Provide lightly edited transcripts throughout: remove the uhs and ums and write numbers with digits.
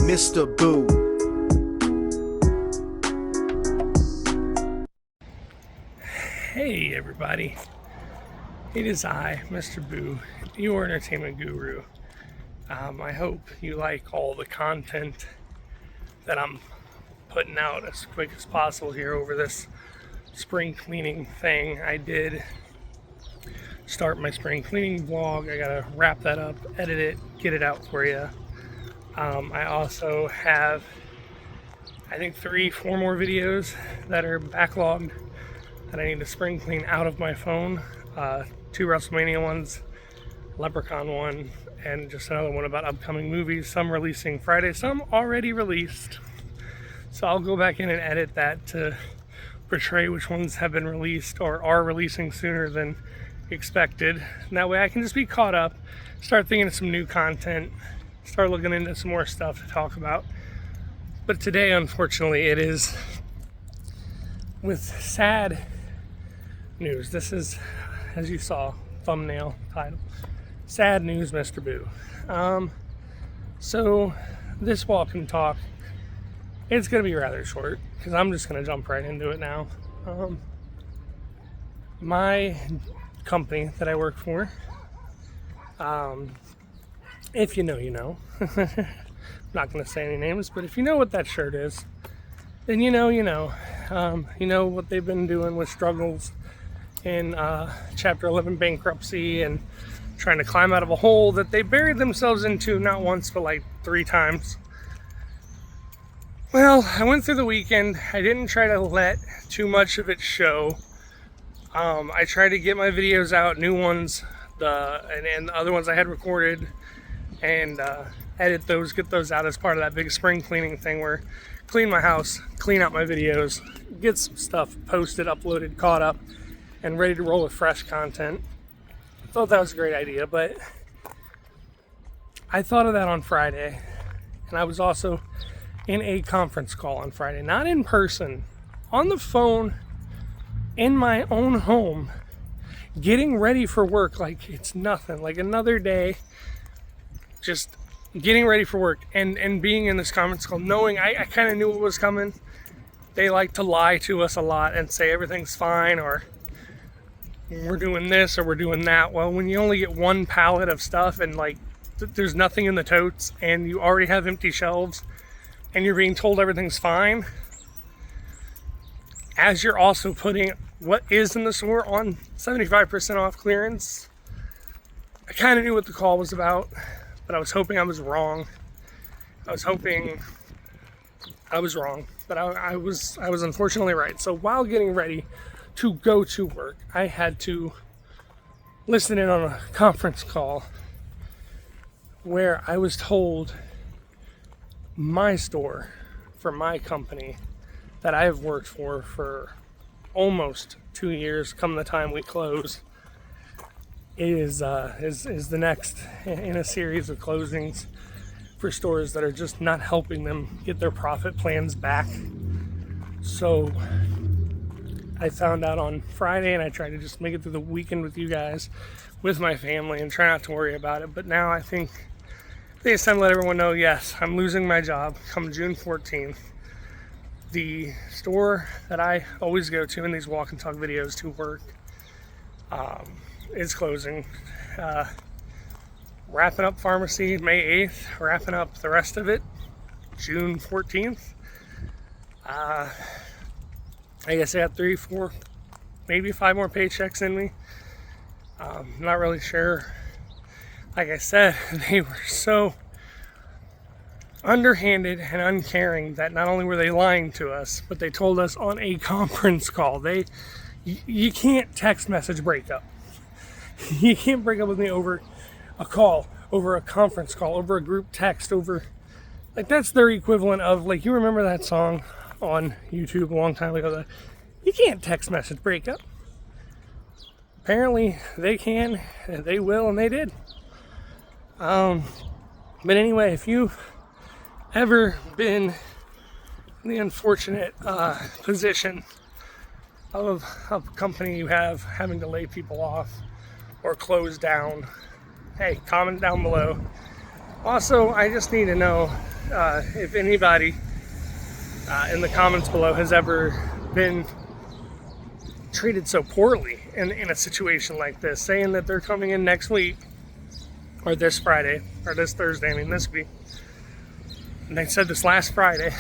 MrBoo. Hey everybody, it is I, MrBoo, your entertainment guru. I hope you like all the content that I'm putting out as quick as possible here over this spring cleaning thing. I did start my spring cleaning vlog. I gotta wrap that up, edit it, get it out for you. I also have, I think 3-4 more videos that are backlogged that I need to spring clean out of my phone. 2 WrestleMania ones, Leprechaun one, and just another one about upcoming movies. Some releasing Friday, some already released. So I'll go back in and edit that to portray which ones have been released or are releasing sooner than expected. And that way I can just be caught up, start thinking of some new content, start looking into some more stuff to talk about. But today, unfortunately, it is with sad news. This is, as you saw, thumbnail title, sad news, MrBoo. So this walk and talk, it's gonna be rather short because I'm just gonna jump right into it now. My company that I work for, if you know, you know. I'm not gonna say any names, but if you know what that shirt is, then you know, you know. You know what they've been doing with struggles in Chapter 11 bankruptcy and trying to climb out of a hole that they buried themselves into not once but like 3 times. Well, I went through the weekend. I didn't try to let too much of it show. I tried to get my videos out, new ones, and the other ones I had recorded, and edit those, get those out as part of that big spring cleaning thing where clean my house, clean out my videos, get some stuff posted, uploaded, caught up, and ready to roll with fresh content. I thought that was a great idea, but I thought of that on Friday, and I was also in a conference call on Friday, not in person, on the phone, in my own home, getting ready for work like it's nothing, like another day, just getting ready for work, and being in this conference call, knowing I kind of knew what was coming. They like to lie to us a lot and say everything's fine, or we're doing this, or we're doing that. Well, when you only get one pallet of stuff and like there's nothing in the totes and you already have empty shelves and you're being told everything's fine, as you're also putting what is in the store on 75% off clearance, I kind of knew what the call was about, but I was hoping I was wrong. I was hoping I was wrong, but I was unfortunately right. So while getting ready to go to work, I had to listen in on a conference call where I was told my store for my company that I have worked for almost 2 years, come the time we close, is the next in a series of closings for stores that are just not helping them get their profit plans back. So I found out on Friday, and I tried to just make it through the weekend with you guys, with my family, and try not to worry about it. But now I think it's time to let everyone know, yes, I'm losing my job come June 14th. The store that I always go to in these walk and talk videos to work is closing. Wrapping up pharmacy May 8th, wrapping up the rest of it June 14th. I guess I got 3, 4, maybe 5 more paychecks in me. Not really sure. Like I said, they were so underhanded and uncaring that not only were they lying to us, but they told us on a conference call, you can't text message break up. You can't break up with me over a call, over a conference call, over a group text, over, like, that's their equivalent of, like, you remember that song on YouTube a long time ago, that you can't text message break up. Apparently they can, and they will, and they did. But anyway, if you've ever been in the unfortunate position of a company you have having to lay people off or close down, hey, comment down below. Also, I just need to know if anybody in the comments below has ever been treated so poorly in a situation like this, saying that they're coming in next week, or this Friday, or this Thursday, I mean this week, and they said this last Friday.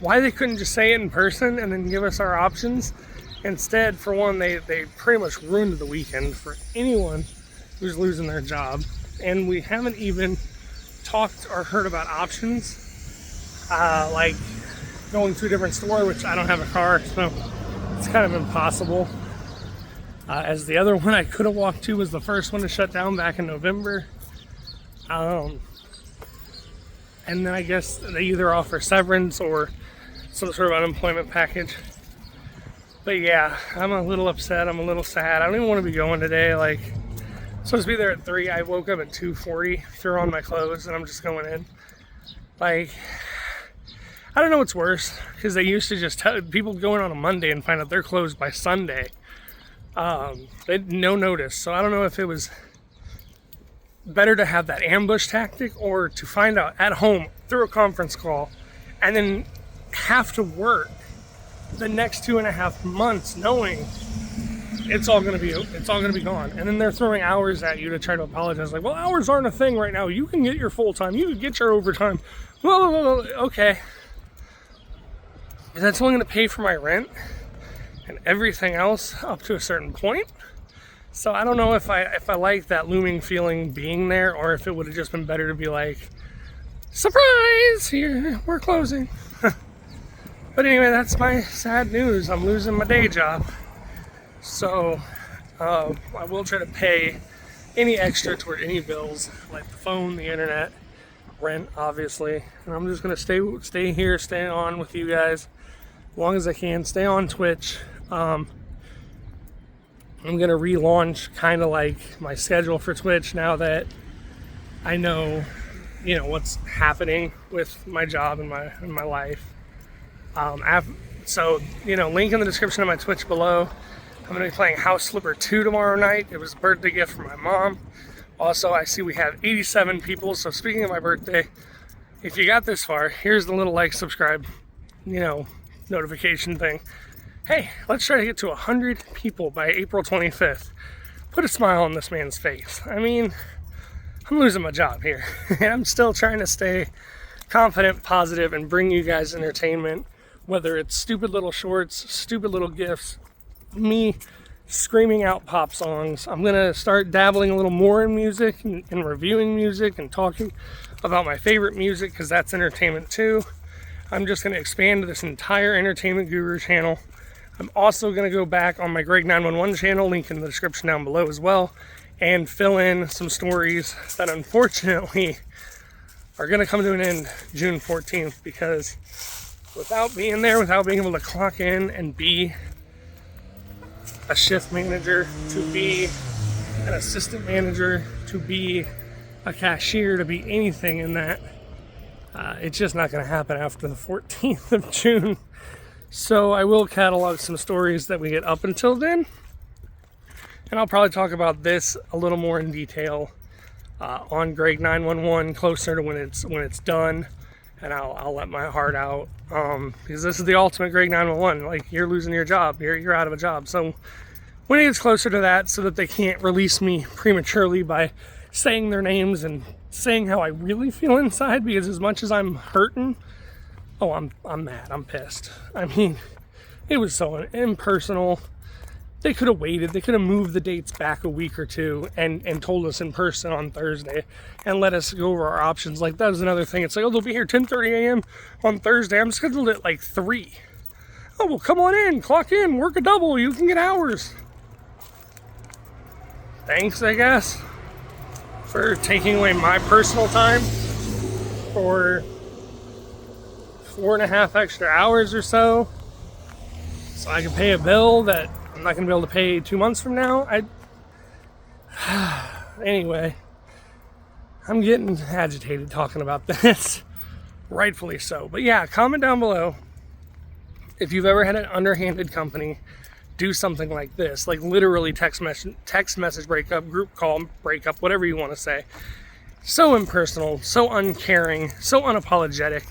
Why they couldn't just say it in person and then give us our options? Instead, for one, they pretty much ruined the weekend for anyone who's losing their job. And we haven't even talked or heard about options, like going to a different store, which I don't have a car, so it's kind of impossible. As the other one I could have walked to was the first one to shut down back in November. And then I guess they either offer severance or some sort of unemployment package. But yeah, I'm a little upset. I'm a little sad. I don't even want to be going today. Like, I'm supposed to be there at 3. I woke up at 2:40, threw on my clothes, and I'm just going in. Like, I don't know what's worse, because they used to just tell people go in on a Monday and find out they're closed by Sunday. They had no notice. So I don't know if it was better to have that ambush tactic or to find out at home through a conference call and then have to work the next 2.5 months knowing it's all gonna be gone. And then they're throwing hours at you to try to apologize. Like, well, hours aren't a thing right now. You can get your full time. You can get your overtime. Well, okay. But that's only gonna pay for my rent and everything else up to a certain point. So I don't know if I like that looming feeling being there, or if it would have just been better to be like, surprise, here, we're closing. But anyway, that's my sad news. I'm losing my day job. So I will try to pay any extra toward any bills, like the phone, the internet, rent, obviously. And I'm just gonna stay here, stay on with you guys as long as I can. Stay on Twitch. I'm gonna relaunch kind of like my schedule for Twitch now that I know, what's happening with my job and my life. So, link in the description of my Twitch below. I'm going to be playing House Flipper 2 tomorrow night. It was a birthday gift from my mom. Also, I see we have 87 people. So speaking of my birthday, if you got this far, here's the little like, subscribe, notification thing. Hey, let's try to get to 100 people by April 25th. Put a smile on this man's face. I mean, I'm losing my job here. And I'm still trying to stay confident, positive, and bring you guys entertainment. Whether it's stupid little shorts, stupid little gifs, me screaming out pop songs. I'm going to start dabbling a little more in music and reviewing music and talking about my favorite music, because that's entertainment too. I'm just going to expand this entire Entertainment Guru channel. I'm also going to go back on my Greg 911 channel, link in the description down below as well, and fill in some stories that unfortunately are going to come to an end June 14th, because without being there, without being able to clock in and be a shift manager, to be an assistant manager, to be a cashier, to be anything in that, it's just not going to happen after the 14th of June. So I will catalog some stories that we get up until then, and I'll probably talk about this a little more in detail on Greg 911 closer to when it's done. And I'll let my heart out, because this is the ultimate Greg 911. Like, you're losing your job, you're out of a job. So when it gets closer to that, so that they can't release me prematurely by saying their names and saying how I really feel inside, because as much as I'm hurting, I'm mad, I'm pissed. I mean, it was so impersonal. They could have waited. They could have moved the dates back a week or two and told us in person on Thursday and let us go over our options. Like, that was another thing. It's like, they'll be here 10:30 a.m. on Thursday. I'm scheduled at like 3. Oh, well, come on in, clock in, work a double. You can get hours. Thanks, I guess, for taking away my personal time for 4.5 extra hours or so I can pay a bill that I'm not going to be able to pay 2 months from now. Anyway, I'm getting agitated talking about this. Rightfully so. But yeah, comment down below if you've ever had an underhanded company do something like this. Like, literally text message breakup, group call breakup, whatever you want to say. so impersonal, so uncaring, so unapologetic.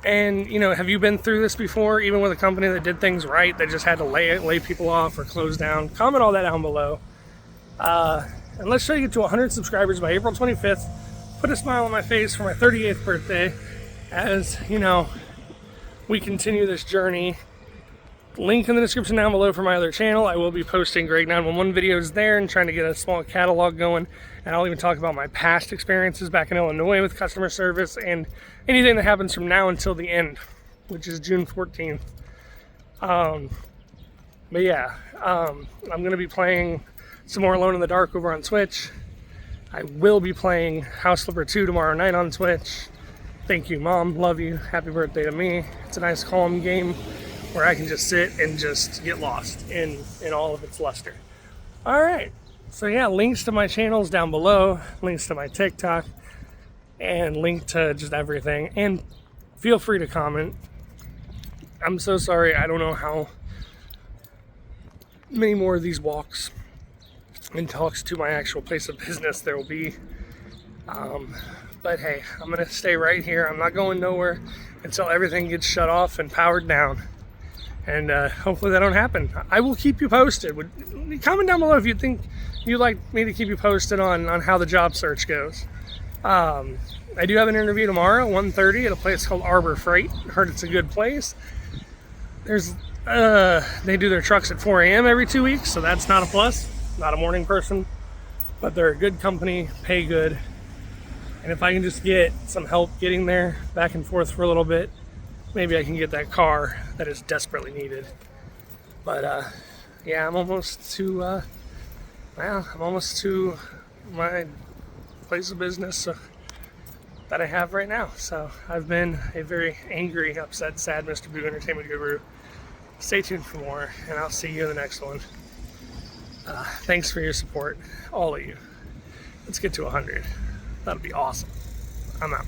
And, you know, have you been through this before, even with a company that did things right, that just had to lay people off or close down? Comment all that down below. And let's try to get to 100 subscribers by April 25th. Put a smile on my face for my 38th birthday as, you know, we continue this journey. Link in the description down below for my other channel. I will be posting Greg 911 videos there and trying to get a small catalog going. And I'll even talk about my past experiences back in Illinois with customer service and anything that happens from now until the end, which is June 14th. But yeah, I'm going to be playing some more Alone in the Dark over on Twitch. I will be playing House Flipper 2 tomorrow night on Twitch. Thank you, Mom. Love you. Happy birthday to me. It's a nice, calm game where I can just sit and just get lost in all of its luster. All right. So yeah, links to my channels down below, links to my TikTok, and link to just everything. And feel free to comment. I'm so sorry. I don't know how many more of these walks and talks to my actual place of business there will be. But hey, I'm going to stay right here. I'm not going nowhere until everything gets shut off and powered down. And hopefully that don't happen. I will keep you posted. Comment down below if you think you'd like me to keep you posted on how the job search goes. I do have an interview tomorrow at 1:30 at a place called Arbor Freight. Heard it's a good place. They do their trucks at 4 a.m. every 2 weeks, so that's not a plus. Not a morning person, but they're a good company, pay good. And if I can just get some help getting there back and forth for a little bit, maybe I can get that car that is desperately needed. But yeah, I'm almost to my place of business that I have right now. So I've been a very angry, upset, sad MrBoo Entertainment Guru. Stay tuned for more, and I'll see you in the next one. Thanks for your support, all of you. Let's get to 100. That'll be awesome. I'm out.